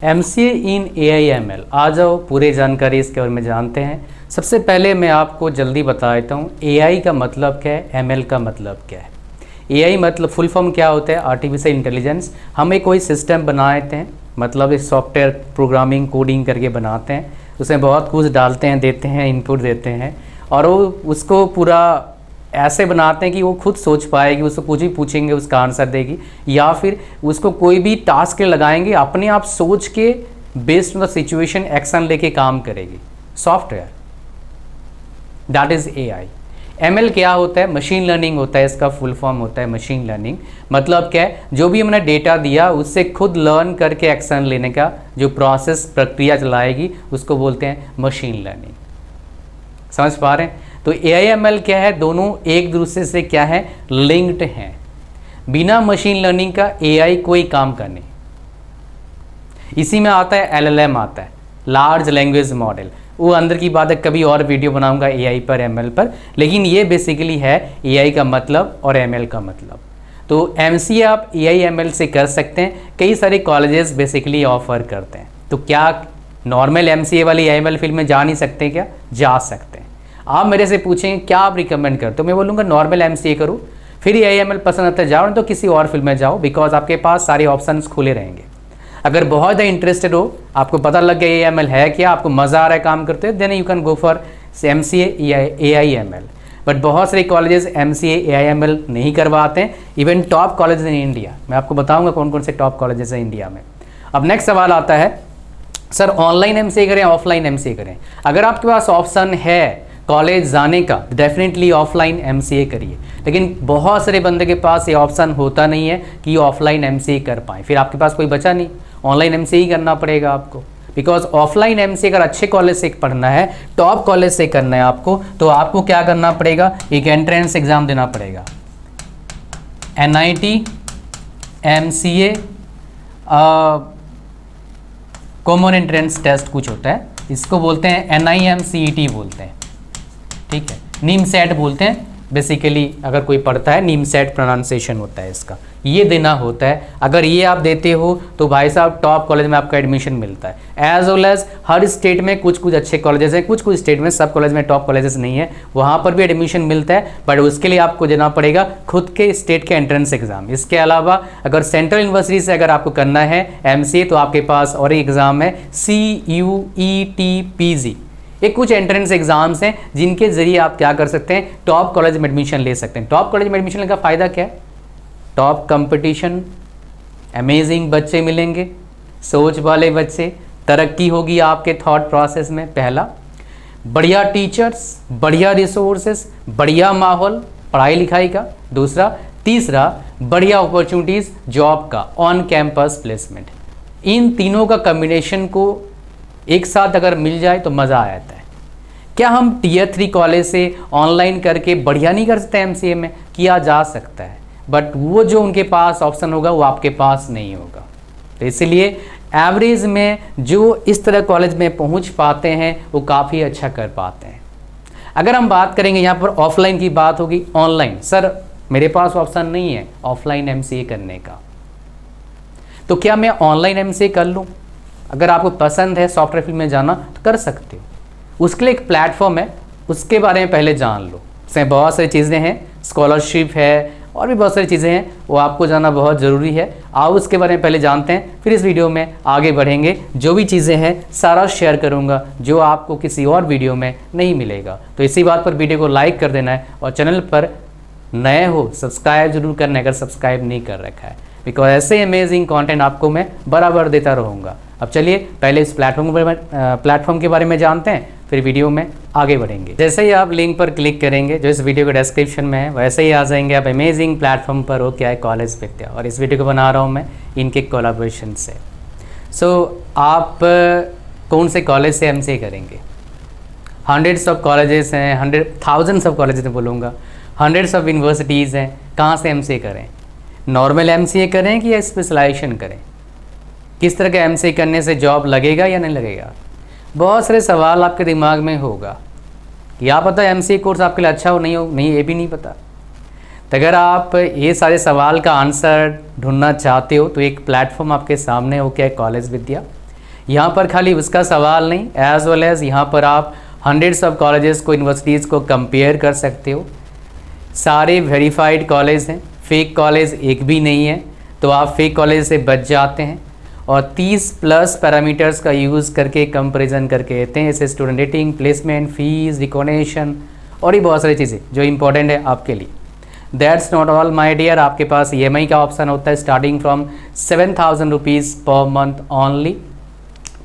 MCA इन AIML। आ जाओ पूरी जानकारी इसके बारे में जानते हैं। सबसे पहले मैं आपको जल्दी बता देता हूँ AI का मतलब क्या है, ML का मतलब क्या है। AI मतलब फुल फॉर्म क्या होता है, आर्टिफिशियल इंटेलिजेंस। हम एक कोई सिस्टम बनाते हैं, मतलब एक सॉफ्टवेयर प्रोग्रामिंग कोडिंग करके बनाते हैं, उसमें बहुत कुछ डालते हैं, देते हैं, इनपुट देते हैं और वो उसको पूरा ऐसे बनाते हैं कि वो खुद सोच पाएगी, उसको कुछ भी पूछेंगे उसका आंसर देगी, या फिर उसको कोई भी टास्क लगाएंगे अपने आप सोच के based on the situation action लेके काम करेगी। Software that is AI। ML क्या होता है, मशीन लर्निंग होता है, इसका फुल फॉर्म होता है मशीन लर्निंग। मतलब क्या है, जो भी हमने डेटा दिया उससे खुद लर्न करके एक्शन लेने का जो प्रोसेस प्रक्रिया चलाएगी उसको बोलते हैं मशीन लर्निंग। समझ पा रहे हैं? तो AIML क्या है, दोनों एक दूसरे से क्या है, लिंक्ड हैं। बिना मशीन लर्निंग का AI कोई काम का नहीं। इसी में आता है LLM, आता है लार्ज लैंग्वेज मॉडल। वो अंदर की बात है, कभी और वीडियो बनाऊंगा AI पर, ML पर, लेकिन ये बेसिकली है AI का मतलब और ML का मतलब। तो MCA आप AIML से कर सकते हैं, कई सारे कॉलेजेस बेसिकली ऑफर करते हैं। तो क्या नॉर्मल MCA वाली AIML फील्ड में जा नहीं सकते क्या? जा सकते हैं। आप मेरे से पूछेंगे क्या आप रिकमेंड करते हो, तो मैं बोलूँगा नॉर्मल MCA करो, फिर AIML पसंद आता है जाओ, नहीं तो किसी और फील्ड में जाओ, बिकॉज आपके पास सारे ऑप्शंस खुले रहेंगे। अगर बहुत ज़्यादा इंटरेस्टेड हो, आपको पता लग गया AIML है क्या, आपको मज़ा आ रहा है काम करते हुए, then you can go for MCA AIML। But बहुत सारे कॉलेजेस MCA AIML नहीं करवाते हैं, even top college in India. मैं आपको बताऊँगा कौन कौन से टॉप कॉलेजेस हैं इंडिया में। अब नेक्स्ट सवाल आता है, सर ऑनलाइन MCA करें ऑफलाइन MCA करें? अगर आपके पास ऑप्शन है कॉलेज जाने का, डेफिनेटली ऑफलाइन MCA करिए। लेकिन बहुत सारे बंदे के पास ये ऑप्शन होता नहीं है कि ऑफलाइन MCA कर पाएँ, फिर आपके पास कोई बचा नहीं, ऑनलाइन MCA ही करना पड़ेगा आपको। बिकॉज ऑफलाइन MCA अगर अच्छे कॉलेज से पढ़ना है, टॉप कॉलेज से करना है आपको, तो आपको क्या करना पड़ेगा, एक एंट्रेंस एग्जाम देना पड़ेगा। NIT MCA common entrance test कुछ होता है, इसको बोलते हैं NIMCET बोलते हैं, ठीक है, NIMSET बोलते हैं बेसिकली। अगर कोई पढ़ता है NIMSET प्रोनाउंसिएशन होता है इसका, ये देना होता है। अगर ये आप देते हो तो भाई साहब टॉप कॉलेज में आपका एडमिशन मिलता है। एज वेल एज हर स्टेट में कुछ कुछ अच्छे कॉलेजेस हैं, कुछ कुछ स्टेट में, सब कॉलेज में टॉप कॉलेजेस नहीं है, वहाँ पर भी एडमिशन मिलता है, बट उसके लिए आपको देना पड़ेगा खुद के स्टेट के एंट्रेंस एग्जाम। इसके अलावा अगर सेंट्रल यूनिवर्सिटी से अगर आपको करना है MCA, तो आपके पास और एक एग्ज़ाम है CUET PG। ये कुछ एंट्रेंस एग्जाम्स हैं जिनके जरिए आप क्या कर सकते हैं, टॉप कॉलेज में एडमिशन ले सकते हैं। टॉप कॉलेज में एडमिशन लेने का फ़ायदा क्या है, टॉप कंपटीशन, अमेजिंग बच्चे मिलेंगे, सोच वाले बच्चे, तरक्की होगी आपके थॉट प्रोसेस में। पहला, बढ़िया टीचर्स, बढ़िया रिसोर्सेस, बढ़िया माहौल पढ़ाई लिखाई का। दूसरा, तीसरा, बढ़िया अपॉर्चुनिटीज़ जॉब का, ऑन कैंपस प्लेसमेंट। इन तीनों का कम्बिनेशन को एक साथ अगर मिल जाए तो मज़ा आ जाता है। क्या हम Tier 3 कॉलेज से ऑनलाइन करके बढ़िया नहीं कर सकते? MCA में किया जा सकता है, बट वो जो उनके पास ऑप्शन होगा वो आपके पास नहीं होगा। तो इसलिए एवरेज में जो इस तरह कॉलेज में पहुंच पाते हैं वो काफ़ी अच्छा कर पाते हैं। अगर हम बात करेंगे यहाँ पर ऑफलाइन की बात होगी, ऑनलाइन, सर मेरे पास ऑप्शन नहीं है ऑफलाइन MCA करने का, तो क्या मैं ऑनलाइन MCA कर लूँ? अगर आपको पसंद है सॉफ्टवेयर फील्ड में जाना तो कर सकते हो। उसके लिए एक प्लेटफॉर्म है, उसके बारे में पहले जान लो। इसमें बहुत सारी चीज़ें हैं, स्कॉलरशिप है और भी बहुत सारी चीज़ें हैं, वो आपको जानना बहुत ज़रूरी है। आओ उसके बारे में पहले जानते हैं, फिर इस वीडियो में आगे बढ़ेंगे। जो भी चीज़ें हैं सारा शेयर करूँगा जो आपको किसी और वीडियो में नहीं मिलेगा। तो इसी बात पर वीडियो को लाइक कर देना है और चैनल पर नए हो सब्सक्राइब जरूर करना है अगर सब्सक्राइब नहीं कर रखा है, बिकॉज ऐसे अमेजिंग कंटेंट आपको मैं बराबर देता रहूँगा। अब चलिए पहले इस प्लेटफॉर्म के बारे में जानते हैं, फिर वीडियो में आगे बढ़ेंगे। जैसे ही आप लिंक पर क्लिक करेंगे जो इस वीडियो के डिस्क्रिप्शन में है, वैसे ही आ जाएंगे आप अमेजिंग प्लेटफॉर्म पर। वो क्या है, कॉलेज विद्या, और इस वीडियो को बना रहा हूँ मैं इनके कोलैबोरेशन से। आप कौन से कॉलेज से MCA करेंगे? हंड्रेड्स ऑफ कॉलेजेस हैं, थाउजेंड्स ऑफ कॉलेजेस बोलूँगा, हंड्रेड्स ऑफ यूनिवर्सिटीज़ हैं। कहाँ से MCA करें? नॉर्मल MCA करें कि या स्पेशलाइजेशन करें? किस तरह का MCA करने से जॉब लगेगा या नहीं लगेगा? बहुत सारे सवाल आपके दिमाग में होगा। क्या पता MCA कोर्स आपके लिए अच्छा हो, नहीं ये भी नहीं पता। तो अगर आप ये सारे सवाल का आंसर ढूंढना चाहते हो तो एक प्लेटफॉर्म आपके सामने हो, क्या है, कॉलेज विद्या। यहाँ पर खाली उसका सवाल नहीं, एज वेल एज यहाँ पर आप हंड्रेड्स ऑफ कॉलेजेस को, यूनिवर्सिटीज़ को कंपेयर कर सकते हो। सारे वेरीफाइड कॉलेज हैं, फेक कॉलेज एक भी नहीं है, तो आप फेक कॉलेज से बच जाते हैं। और 30+ पैरामीटर्स का यूज़ करके कंपैरिजन करके देते हैं, जैसे student rating, placement, fees, recognition और ये बहुत सारी चीज़ें जो इंपॉर्टेंट है आपके लिए। That's not all my dear, आपके पास EMI का ऑप्शन होता है starting from 7,000 rupees per month only.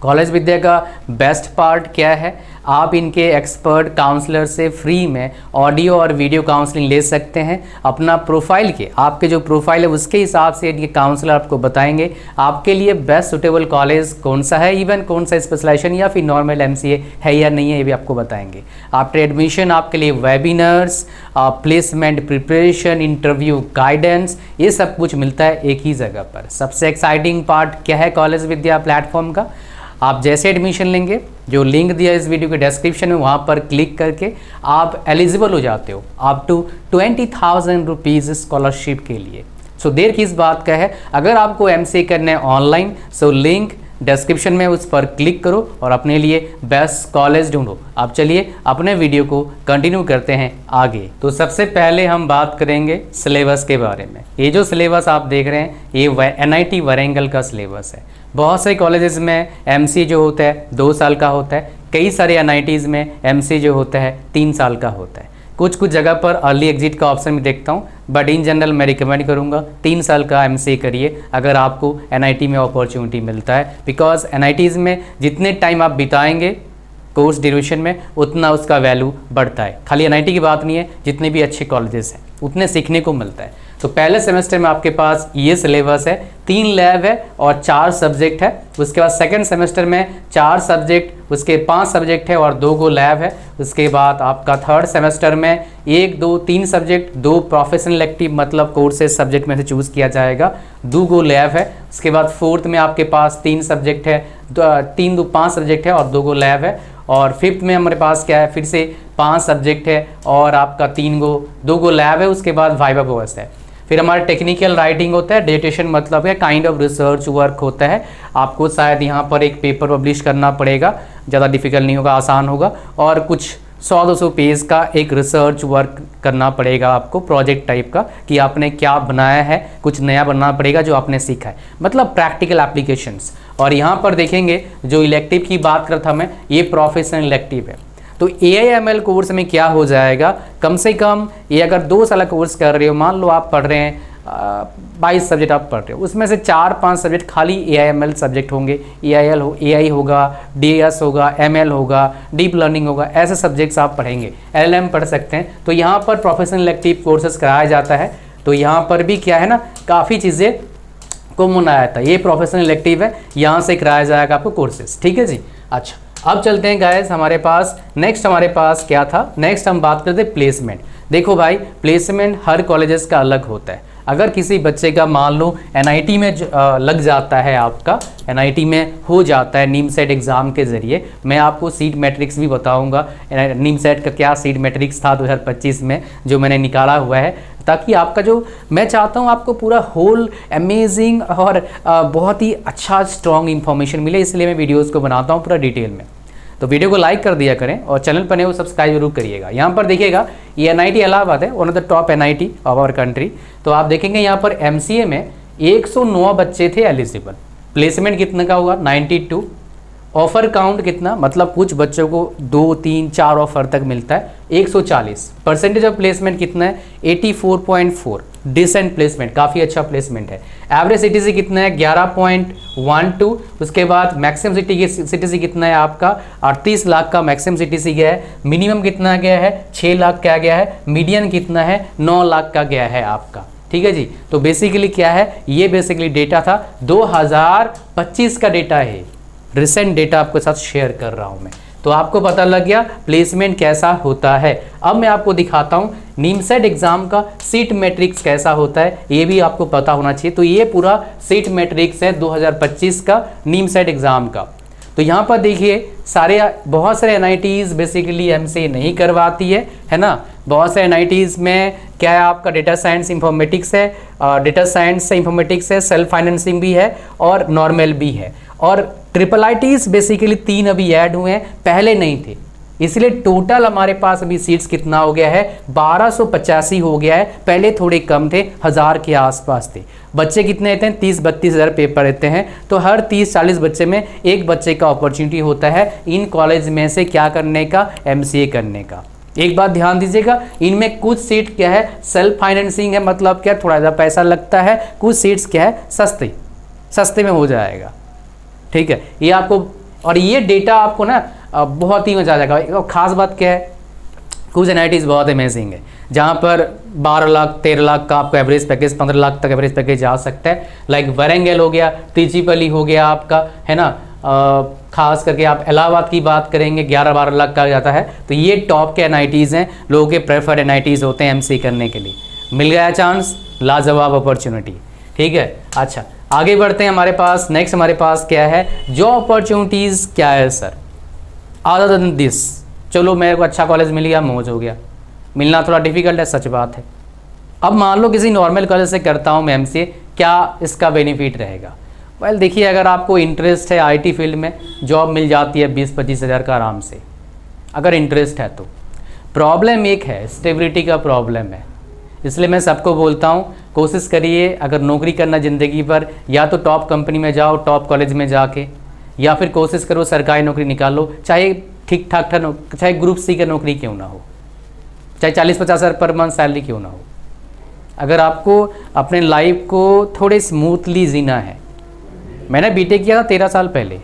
College Vidya का बेस्ट पार्ट क्या है, आप इनके एक्सपर्ट काउंसलर से फ्री में ऑडियो और वीडियो काउंसलिंग ले सकते हैं। अपना प्रोफाइल के, आपके जो प्रोफाइल है उसके हिसाब से इनके काउंसलर आपको बताएंगे आपके लिए बेस्ट सुटेबल कॉलेज कौन सा है, इवन कौन सा स्पेशलाइजेशन या फिर नॉर्मल MCA है या नहीं है, ये भी आपको बताएंगे। आफ्टर एडमिशन आपके लिए webinars, placement preparation, interview guidance, ये सब कुछ मिलता है एक ही जगह पर। सबसे एक्साइटिंग पार्ट क्या है कॉलेज विद्या प्लेटफॉर्म का, आप जैसे एडमिशन लेंगे, जो लिंक दिया इस वीडियो के डिस्क्रिप्शन में, वहाँ पर क्लिक करके आप एलिजिबल हो जाते हो अप टू 20,000 रुपीज़ स्कॉलरशिप के लिए। सो देर किस बात का है, अगर आपको MCA करना है ऑनलाइन, सो लिंक डिस्क्रिप्शन में उस पर क्लिक करो और अपने लिए बेस्ट कॉलेज ढूंढो। अब चलिए अपने वीडियो को कंटिन्यू करते हैं आगे। तो सबसे पहले हम बात करेंगे सिलेबस के बारे में। ये जो सिलेबस आप देख रहे हैं ये NIT वारंगल का सिलेबस है। बहुत सारे कॉलेजेस में MCA जो होता है 2 साल का होता है, कई सारे NITs में MCA जो होता है 3 साल का होता है। कुछ जगह पर अर्ली एग्जिट का ऑप्शन भी देखता हूँ, बट इन जनरल मैं रिकमेंड करूँगा 3 साल का MCA करिए अगर आपको NIT में अपॉर्चुनिटी मिलता है। बिकॉज NITs में जितने टाइम आप बिताएंगे कोर्स ड्यूरेशन में उतना उसका वैल्यू बढ़ता है। खाली NIT की बात नहीं है, जितने भी अच्छे कॉलेजेस हैं उतने सीखने को मिलता है। तो पहले सेमेस्टर में आपके पास ये सिलेबस है, 3 लैब है और 4 सब्जेक्ट है। उसके बाद सेकंड सेमेस्टर में 4 सब्जेक्ट, उसके 5 सब्जेक्ट है और 2 लैब है। उसके बाद आपका थर्ड सेमेस्टर में 1, 2, 3 सब्जेक्ट, 2 प्रोफेशनल इलेक्टिव मतलब कोर्सेज सब्जेक्ट में से चूज़ किया जाएगा, 2 लैब है। उसके बाद फोर्थ में आपके पास 3 सब्जेक्ट है, 3, 2, 5 सब्जेक्ट है और 2 लैब है। और फिफ्थ में हमारे पास क्या है, फिर से 5 सब्जेक्ट है और आपका 2 लैब है। उसके बाद वाइवा वॉइस है। फिर हमारा टेक्निकल राइटिंग होता है, डिटेशन मतलब है काइंड ऑफ रिसर्च वर्क होता है। आपको शायद यहाँ पर एक पेपर पब्लिश करना पड़ेगा, ज़्यादा डिफिकल्ट नहीं होगा, आसान होगा। और कुछ 100-200 पेज का एक रिसर्च वर्क करना पड़ेगा आपको, प्रोजेक्ट टाइप का, कि आपने क्या बनाया है, कुछ नया बनाना पड़ेगा जो आपने सीखा है, मतलब प्रैक्टिकल एप्लीकेशंस। और यहाँ पर देखेंगे जो इलेक्टिव की बात कर था मैं, ये प्रोफेशनल इलेक्टिव है। तो AI/ML कोर्स में क्या हो जाएगा, कम से कम ये अगर 2 साल का कोर्स कर रहे हो, मान लो आप पढ़ रहे हैं 22 सब्जेक्ट आप पढ़ रहे हो, उसमें से 4-5 सब्जेक्ट खाली AI/ML सब्जेक्ट होंगे। AI होगा, DS होगा, ML होगा, डीप लर्निंग होगा, ऐसे सब्जेक्ट्स आप पढ़ेंगे। LLM पढ़ सकते हैं। तो यहाँ पर प्रोफेशनल इलेक्टिव कोर्सेज कराया जाता है। तो यहाँ पर भी क्या है ना, काफ़ी चीज़ें कॉमन आया था। ये प्रोफेशनल इलेक्टिव है, यहाँ से कराया जाएगा आपको कोर्सेज, ठीक है जी। अच्छा, अब चलते हैं गाइस हमारे पास नेक्स्ट, हमारे पास क्या था, नेक्स्ट हम बात करते हैं प्लेसमेंट। देखो भाई, प्लेसमेंट हर कॉलेजेस का अलग होता है। अगर किसी बच्चे का मान लो NIT में लग जाता है, आपका NIT में हो जाता है NIMSET एग्ज़ाम के ज़रिए, मैं आपको सीट मैट्रिक्स भी बताऊंगा। NIMSET का क्या सीट मैट्रिक्स था 2025 में जो मैंने निकाला हुआ है, ताकि आपका जो, मैं चाहता हूँ आपको पूरा होल अमेजिंग और बहुत ही अच्छा स्ट्रॉन्ग इन्फॉर्मेशन मिले, इसलिए मैं वीडियोज़ को बनाता हूँ पूरा डिटेल में। तो वीडियो को लाइक कर दिया करें और चैनल पर नए हो सब्सक्राइब जरूर करिएगा। यहाँ पर देखिएगा ये NIT इलाहाबाद है, one of the top NIT of our country. तो आप देखेंगे यहाँ पर MCA में 109 बच्चे थे एलिजिबल। प्लेसमेंट कितने का हुआ, 92। ऑफर काउंट कितना, मतलब कुछ बच्चों को 2, 3, 4 ऑफर तक मिलता है, 140। परसेंटेज ऑफ प्लेसमेंट कितना है, 84.4। डिसेंट प्लेसमेंट, काफ़ी अच्छा प्लेसमेंट है। एवरेज CTC कितना है, 11.12। उसके बाद मैक्सिमम CTC कितना है आपका, 38 लाख का मैक्सिमम CTC गया है। मिनिमम कितना गया है, 6 लाख का गया है। मीडियन कितना है, 9 लाख का गया है आपका, ठीक है जी। तो बेसिकली क्या है, ये बेसिकली डेटा था 2025 का डेटा है, रिसेंट डेटा आपके साथ शेयर कर रहा हूं मैं। तो आपको पता लग गया प्लेसमेंट कैसा होता है। अब मैं आपको दिखाता हूं NIMSET एग्जाम का सीट मैट्रिक्स कैसा होता है, ये भी आपको पता होना चाहिए। तो ये पूरा सीट मैट्रिक्स है 2025 का NIMSET एग्जाम का। तो यहाँ पर देखिए बहुत सारे NITs बेसिकली MCA नहीं करवाती है ना। बहुत सारे NITs में क्या है, आपका डेटा साइंस इंफॉर्मेटिक्स है, डेटा साइंस से इंफॉर्मेटिक्स है, सेल्फ फाइनेंसिंग भी है और नॉर्मल भी है। और ट्रिपल आईटीज बेसिकली 3 अभी ऐड हुए हैं, पहले नहीं थे, इसलिए टोटल हमारे पास अभी सीट्स कितना हो गया है, 1285 हो गया है। पहले थोड़े कम थे, 1000 के आसपास थे। बच्चे कितने रहते हैं, 30-32 हज़ार पेपर रहते हैं, तो हर 30-40 बच्चे में एक बच्चे का अपॉर्चुनिटी होता है इन कॉलेज में से क्या करने का, एमसीए करने का। एक बात ध्यान दीजिएगा, इनमें कुछ सीट क्या है, सेल्फ फाइनेंसिंग है, मतलब क्या थोड़ा ज़्यादा पैसा लगता है, कुछ सीट्स क्या है, सस्ते में हो जाएगा। ठीक है, ये आपको, और ये डेटा आपको ना बहुत ही मजा आ जाएगा। खास बात क्या है, कुछ एनआईटीज़ बहुत अमेजिंग है जहाँ पर 12 लाख 13 लाख का आपका एवरेज पैकेज, 15 लाख तक एवरेज पैकेज जा सकता है। लाइक वरेंगल हो गया, त्रिचीपल्ली हो गया आपका, है ना। खास करके आप इलाहाबाद की बात करेंगे, 11-12 लाख का जाता है। तो ये टॉप के एनआईटीज़ हैं, लोगों के प्रेफर्ड एनआईटीज़ होते हैं एमसी करने के लिए। मिल गया चांस, लाजवाब अपॉर्चुनिटी। ठीक है, अच्छा आगे बढ़ते हैं। हमारे पास नेक्स्ट हमारे पास क्या है, जॉब अपॉर्चुनिटीज़ क्या है सर, अदर देन दिस। चलो मेरे को अच्छा कॉलेज मिल गया, मौज हो गया, मिलना थोड़ा डिफिकल्ट है, सच बात है। अब मान लो किसी नॉर्मल कॉलेज से करता हूँ मैं एमसीए, क्या इसका बेनिफिट रहेगा। वेल देखिए, अगर आपको इंटरेस्ट है आईटी फील्ड में, जॉब मिल जाती है 20-25 हज़ार का आराम से, अगर इंटरेस्ट है तो। प्रॉब्लम एक है, स्टेबिलिटी का प्रॉब्लम है, इसलिए मैं सबको बोलता हूँ कोशिश करिए अगर नौकरी करना ज़िंदगी पर, या तो टॉप कंपनी में जाओ, टॉप कॉलेज में जाके, या फिर कोशिश करो सरकारी नौकरी निकालो, चाहे ठीक ठाक चाहे ग्रुप सी का नौकरी क्यों ना हो, चाहे 40-50 हज़ार पर मंथ सैलरी क्यों ना हो। अगर आपको अपने लाइफ को थोड़े स्मूथली जीना है, मैंने बीटेक किया था 13 साल पहले,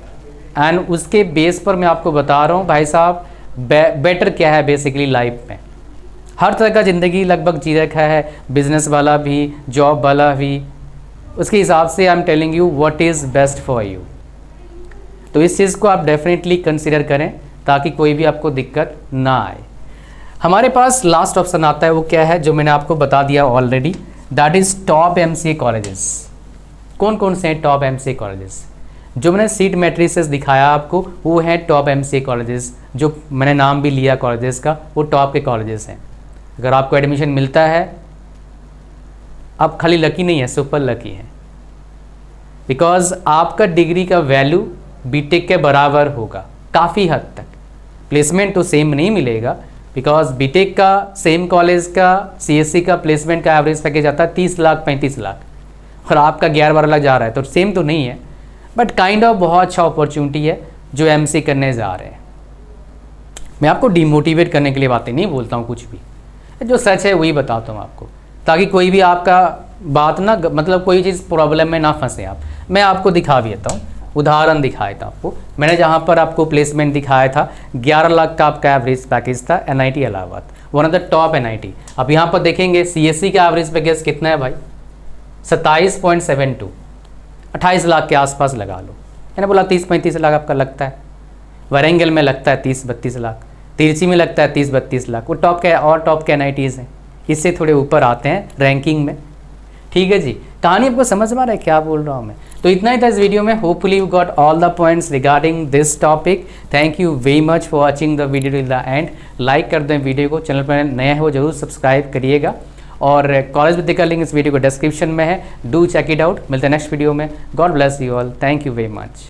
एंड उसके बेस पर मैं आपको बता रहा हूँ भाई साहब, बेटर क्या है बेसिकली लाइफ में। हर तरह का ज़िंदगी लगभग जी रखा है, बिजनेस वाला भी, जॉब वाला भी, उसके हिसाब से I am telling you what is best for you. तो इस चीज़ को आप डेफिनेटली कंसिडर करें ताकि कोई भी आपको दिक्कत ना आए। हमारे पास लास्ट ऑप्शन आता है, वो क्या है, जो मैंने आपको बता दिया already, that is top MCA colleges. कौन कौन से हैं टॉप एमसीए कॉलेजेस, जो मैंने सीट मैट्रिसेस दिखाया आपको, वो हैं टॉप एमसीए कॉलेजेस, जो मैंने नाम भी लिया कॉलेजेस का, वो टॉप के कॉलेजेस हैं। अगर आपको एडमिशन मिलता है, आप खाली लकी नहीं है, सुपर लकी है, बिकॉज आपका डिग्री का वैल्यू बीटेक के बराबर होगा काफ़ी हद तक। प्लेसमेंट तो सेम नहीं मिलेगा, बिकॉज बीटेक का सेम कॉलेज का सीएससी का प्लेसमेंट का एवरेज पैकेज आता है 30 लाख 35 लाख, और आपका 11-12 लाख जा रहा है, तो सेम तो नहीं है, बट काइंड ऑफ बहुत अच्छा अपॉर्चुनिटी है जो एमसी करने जा रहे हैं। मैं आपको डिमोटिवेट करने के लिए बातें नहीं बोलता हूँ, कुछ भी जो सच है वही बताता हूँ आपको, ताकि कोई भी आपका बात ना, मतलब कोई चीज़ प्रॉब्लम में ना फंसे आप। मैं आपको दिखा भी देता हूँ, उदाहरण दिखाया था आपको मैंने, जहाँ पर आपको प्लेसमेंट दिखाया था 11 लाख का आपका एवरेज पैकेज था, NIT Allahabad, one of the top NIT. अब यहाँ पर देखेंगे सीएससी का एवरेज पैकेज कितना है भाई, 27.72, 28 लाख के आसपास लगा लो। मैंने बोला 30-35 लाख आपका लगता है, वरेंगल में लगता है 30-32 लाख, तिरछी में लगता है 30-32 लाख। वो टॉप के और टॉप के एनआईटीज़ हैं, इससे थोड़े ऊपर आते हैं रैंकिंग में। ठीक है जी, कहानी आपको समझ में आ रहा है क्या बोल रहा हूँ मैं। तो इतना ही था इस वीडियो में, hopefully you got all the points regarding this topic. Thank you very much for watching the video till the end. Like कर दें वीडियो को, चैनल पर नया है वो जरूर सब्सक्राइब करिएगा, और कॉलेज विद्या का लिंक इस वीडियो को डिस्क्रिप्शन में है, डू चेक इट आउट। मिलते हैं नेक्स्ट वीडियो में, God bless you all, thank you very much.